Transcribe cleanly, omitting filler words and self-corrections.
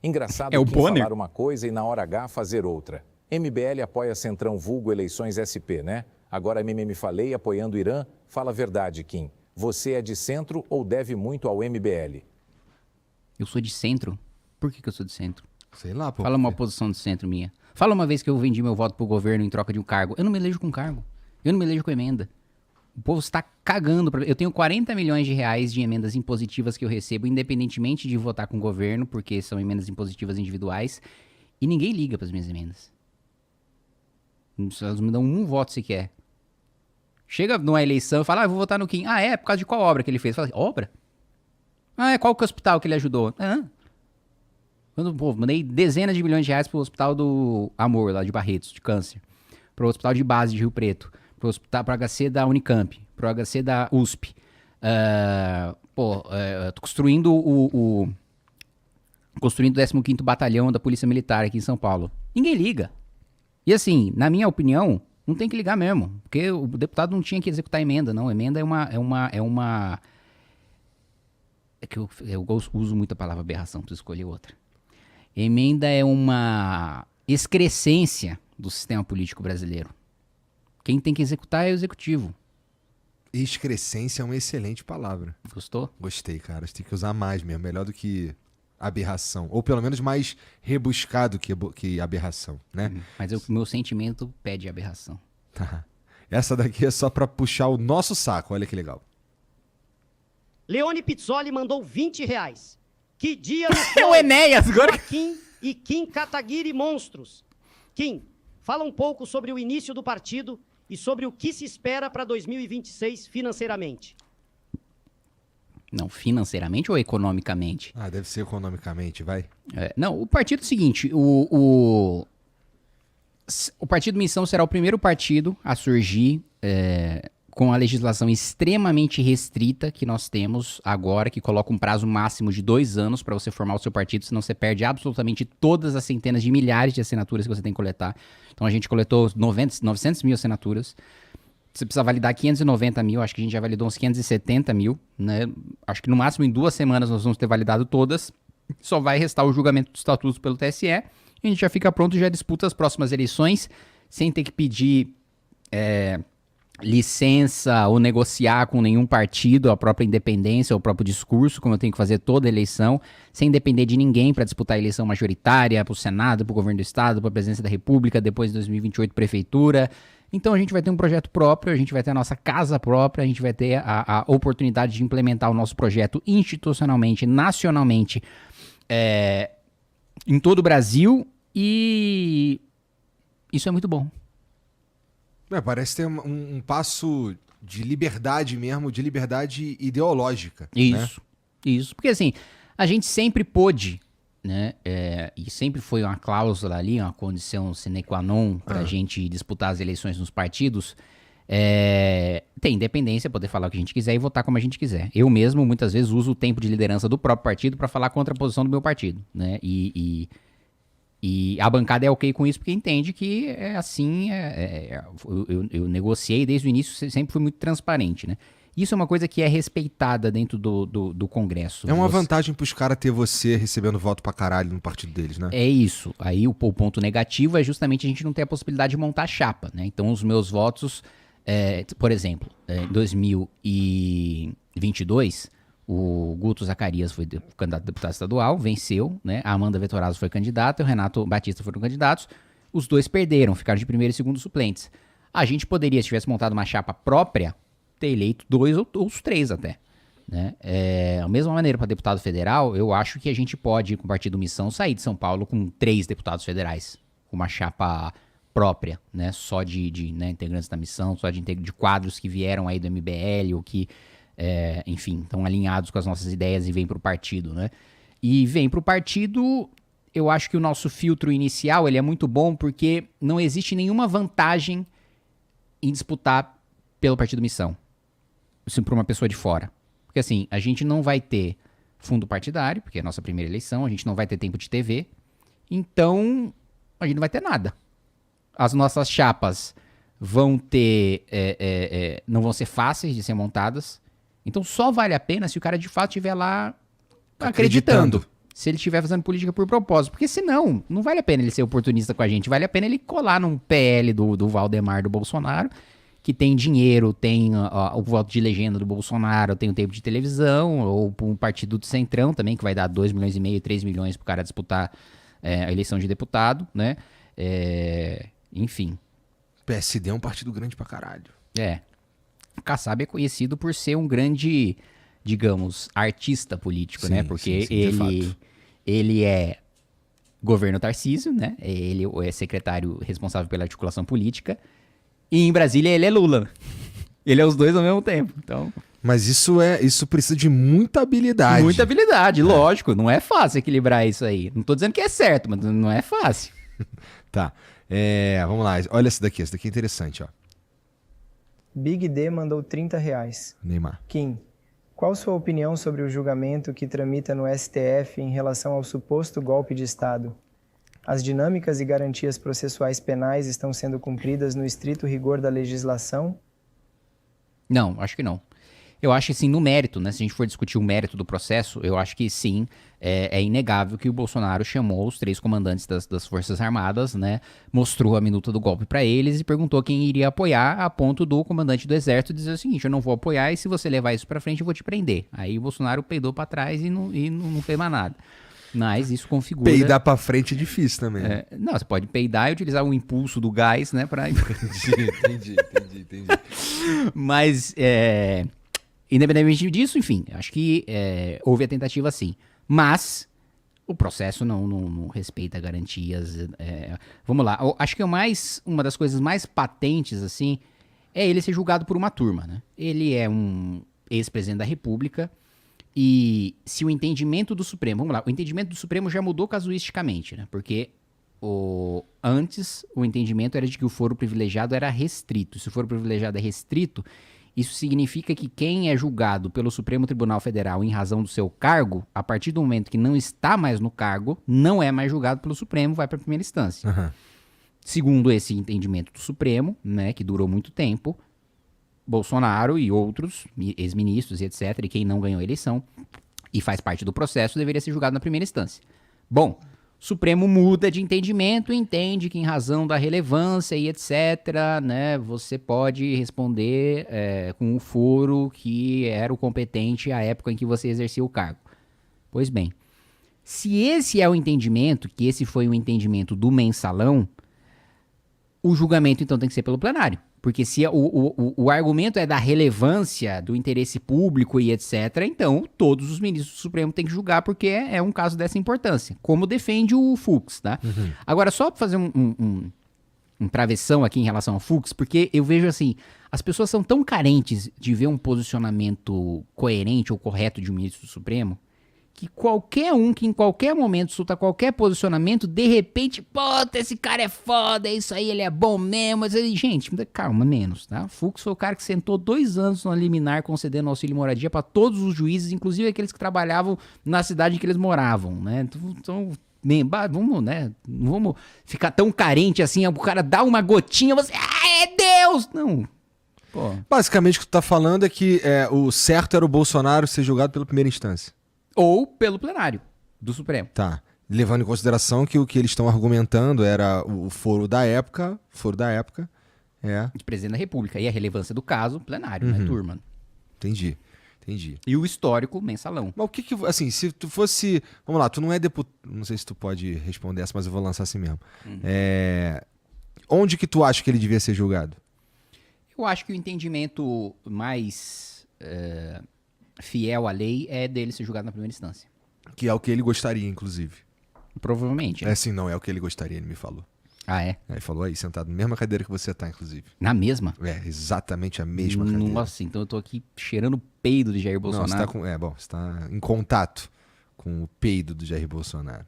Engraçado É o Kim Bonner? falar uma coisa e na hora H fazer outra. MBL apoia Centrão vulgo eleições SP, né? Agora MMM falei apoiando Irã. Fala a verdade, Kim. Você é de centro ou deve muito ao MBL? Eu sou de centro? Por que eu sou de centro? Sei lá, pô. Fala uma posição de centro minha. Fala uma vez que eu vendi meu voto pro governo em troca de um cargo. Eu não me elejo com cargo. Eu não me elejo com emenda. O povo está cagando pra... Eu tenho 40 milhões de reais de emendas impositivas que eu recebo, independentemente de votar com o governo, porque são emendas impositivas individuais, e ninguém liga pras minhas emendas. Elas me dão um voto sequer. Chega numa eleição e fala, eu vou votar no Kim. Ah, é? Por causa de qual obra que ele fez? Fala, obra? Ah, é qual que é o hospital que ele ajudou? Pô, mandei dezenas de milhões de reais pro Hospital do Amor, lá de Barretos, de câncer. Pro Hospital de Base de Rio Preto. Pro HC da Unicamp. Pro HC da USP. Tô construindo construindo o 15º Batalhão da Polícia Militar aqui em São Paulo. Ninguém liga. E assim, na minha opinião, não tem que ligar mesmo. Porque o deputado não tinha que executar emenda, não. Emenda é uma... É que eu uso muito a palavra aberração, preciso escolher outra. Emenda é uma excrescência do sistema político brasileiro. Quem tem que executar é o executivo. Excrescência é uma excelente palavra. Gostou? Gostei, cara. Você tem que usar mais mesmo. Melhor do que aberração. Ou pelo menos mais rebuscado que aberração, né? Mas o meu sentimento pede aberração. Essa daqui é só pra puxar o nosso saco. Olha que legal. Leone Pizzoli mandou R$20. Que dia no É o Enéas agora. Kim e Kim Kataguiri monstros. Kim, fala um pouco sobre o início do partido e sobre o que se espera para 2026 financeiramente. Não, financeiramente ou economicamente? Ah, deve ser economicamente, vai. Não, o partido é o seguinte, o Partido Missão será o primeiro partido a surgir com a legislação extremamente restrita que nós temos agora, que coloca um prazo máximo de 2 anos para você formar o seu partido, senão você perde absolutamente todas as centenas de milhares de assinaturas que você tem que coletar. Então a gente coletou 900 mil assinaturas. Você precisa validar 590 mil, acho que a gente já validou uns 570 mil, né? Acho que no máximo em 2 semanas nós vamos ter validado todas. Só vai restar o julgamento dos estatutos pelo TSE. E a gente já fica pronto e já disputa as próximas eleições, sem ter que pedir licença ou negociar com nenhum partido a própria independência ou o próprio discurso, como eu tenho que fazer toda eleição, sem depender de ninguém para disputar a eleição majoritária, para o Senado, para o governo do Estado, para a presidência da República, depois de 2028 prefeitura. Então a gente vai ter um projeto próprio, a gente vai ter a nossa casa própria, a gente vai ter a oportunidade de implementar o nosso projeto institucionalmente, nacionalmente, em todo o Brasil, e isso é muito bom. Parece ter um passo de liberdade mesmo, de liberdade ideológica. Isso, né? Isso. Porque assim, a gente sempre pôde, né? E sempre foi uma cláusula ali, uma condição sine qua non pra gente disputar as eleições nos partidos. Ter independência, poder falar o que a gente quiser e votar como a gente quiser. Eu mesmo, muitas vezes, uso o tempo de liderança do próprio partido pra falar contra a posição do meu partido, né? E a bancada é ok com isso porque entende que é assim, eu negociei desde o início, sempre fui muito transparente, né? Isso é uma coisa que é respeitada dentro do Congresso. É uma vantagem pros caras ter você recebendo voto pra caralho no partido deles, né? É isso. Aí o ponto negativo é justamente a gente não ter a possibilidade de montar chapa, né? Então os meus votos, por exemplo, em 2022... O Guto Zacarias foi candidato a deputado estadual, venceu, né? A Amanda Vettorazzo foi candidata, o Renato Batista foram candidatos. Os dois perderam, ficaram de primeiro e segundo suplentes. A gente poderia, se tivesse montado uma chapa própria, ter eleito 2 ou os 3 até, né? Da mesma maneira para deputado federal, eu acho que a gente pode, com o Partido Missão, sair de São Paulo com 3 deputados federais, com uma chapa própria, né? Só de integrantes da missão, só de quadros que vieram aí do MBL ou que... enfim, estão alinhados com as nossas ideias e vêm para o partido, né? E vem para o partido, eu acho que o nosso filtro inicial ele é muito bom porque não existe nenhuma vantagem em disputar pelo Partido Missão, assim, para uma pessoa de fora. Porque assim, a gente não vai ter fundo partidário, porque é a nossa primeira eleição, a gente não vai ter tempo de TV, então a gente não vai ter nada. As nossas chapas vão ter, não vão ser fáceis de ser montadas. Então só vale a pena se o cara de fato estiver lá acreditando. se ele estiver fazendo política por propósito. Porque senão, não vale a pena ele ser oportunista com a gente. Vale a pena ele colar num PL do Valdemar do Bolsonaro, que tem dinheiro, tem o voto de legenda do Bolsonaro, tem o tempo de televisão, ou um partido do Centrão também, que vai dar 2,5 milhões, 3 milhões pro cara disputar a eleição de deputado, né? Enfim. PSD é um partido grande pra caralho. O Kassab é conhecido por ser um grande, digamos, artista político, Sim, né? Porque sim, de fato. ele é governo Tarcísio, né? Ele é secretário responsável pela articulação política. E em Brasília ele é Lula. Ele é os dois ao mesmo tempo. Então, Mas isso precisa de muita habilidade. muita habilidade, lógico. Não é fácil equilibrar isso aí. Não tô dizendo que é certo, mas não é fácil. Tá. Vamos lá. Olha esse daqui é interessante, ó. Big D mandou R$30. Neymar. Kim, qual sua opinião sobre o julgamento que tramita no STF em relação ao suposto golpe de Estado? As dinâmicas e garantias processuais penais estão sendo cumpridas no estrito rigor da legislação? Não, acho que não. Eu acho que sim, no mérito, né? Se a gente for discutir o mérito do processo, eu acho que sim, é inegável que o Bolsonaro chamou os 3 comandantes das Forças Armadas, né? Mostrou a minuta do golpe pra eles e perguntou quem iria apoiar, a ponto do comandante do Exército dizer o seguinte: eu não vou apoiar e se você levar isso pra frente eu vou te prender. Aí o Bolsonaro peidou pra trás e não fez mais nada. Mas isso configura... Peidar pra frente é difícil também. Não, você pode peidar e utilizar o impulso do gás, né? Pra... Entendi. Mas, independentemente disso, enfim, acho que houve a tentativa sim. Mas o processo não respeita garantias. Vamos lá, acho que uma das coisas mais patentes, assim, é ele ser julgado por uma turma, né? Ele é um ex-presidente da República e se o entendimento do Supremo... Vamos lá, o entendimento do Supremo já mudou casuisticamente, né? Porque antes o entendimento era de que o foro privilegiado era restrito. Se o foro privilegiado é restrito, isso significa que quem é julgado pelo Supremo Tribunal Federal em razão do seu cargo, a partir do momento que não está mais no cargo, não é mais julgado pelo Supremo, vai para a primeira instância. Uhum. Segundo esse entendimento do Supremo, né, que durou muito tempo, Bolsonaro e outros ex-ministros e etc., e quem não ganhou a eleição e faz parte do processo, deveria ser julgado na primeira instância. Bom, o Supremo muda de entendimento, entende que em razão da relevância e etc., né, você pode responder com o foro que era o competente à época em que você exercia o cargo. Pois bem, se esse é o entendimento, que esse foi o entendimento do mensalão, o julgamento então tem que ser pelo plenário. Porque se o argumento é da relevância, do interesse público e etc., então todos os ministros do Supremo têm que julgar porque é um caso dessa importância, como defende o Fux, tá? Uhum. Agora, só para fazer um travessão aqui em relação ao Fux, porque eu vejo assim, as pessoas são tão carentes de ver um posicionamento coerente ou correto de um ministro do Supremo, que qualquer um que em qualquer momento solta qualquer posicionamento, de repente, puta, esse cara é foda, é isso aí, ele é bom mesmo. Mas, gente, calma, menos, tá? Fux foi o cara que sentou 2 anos no liminar concedendo auxílio e moradia para todos os juízes, inclusive aqueles que trabalhavam na cidade em que eles moravam, né? Então, vamos, né? Não vamos ficar tão carente assim, o cara dá uma gotinha, você, é Deus! Não. Pô. Basicamente, o que tu tá falando é que o certo era o Bolsonaro ser julgado pela primeira instância. Ou pelo plenário do Supremo. Tá. Levando em consideração que o que eles estão argumentando era o foro da época. De presidente da República. E a relevância do caso, plenário, né, turma? Entendi. E o histórico, mensalão. Mas o que assim, se tu fosse... Vamos lá, tu não é deputado... Não sei se tu pode responder essa, mas eu vou lançar assim mesmo. Onde que tu acha que ele devia ser julgado? Eu acho que o entendimento mais fiel à lei é dele ser julgado na primeira instância. Que é o que ele gostaria, inclusive. Provavelmente. Né? Sim, não é o que ele gostaria, ele me falou. Ah, é? Ele falou aí, sentado na mesma cadeira que você tá, inclusive. Na mesma? Exatamente a mesma cadeira. Nossa, então eu tô aqui cheirando o peido de Jair Bolsonaro. Não, você tá você tá em contato com o peido do Jair Bolsonaro.